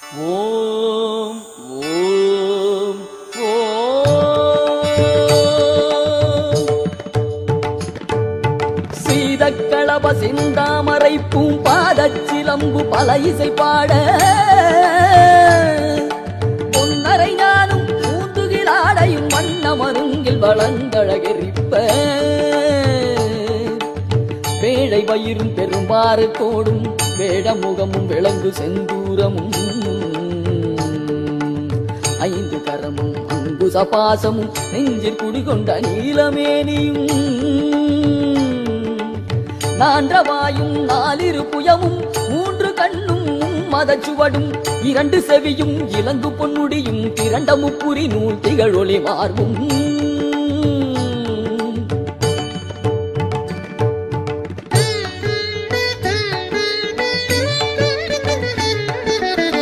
ஓம் ஓம் ஓம். சீதக்களப சிந்தாமரை பூம்பாதச்சிலம்பு பல இசை பாட பொன்னரை ஞானும் பூந்துகிலாடையும் வண்ண மருங்கில் வளந்தழகெரிப்ப வேழை வயிறும் பெரும்பாறு கோடும் வேடமுகமும் விளங்கு செந்தூரமும் ஐந்து கரமும் அங்குச பாசமும் நெஞ்சில் குடிகொண்ட நீலமேனியும் நான்றவாயும் நாலிரு புயமும் மூன்று கண்ணும் மதச்சுவடும் இரண்டு செவியும் இலங்கு பொன்னுடியும் திரண்ட முப்புரி நூல் திகழொளி மார்பும்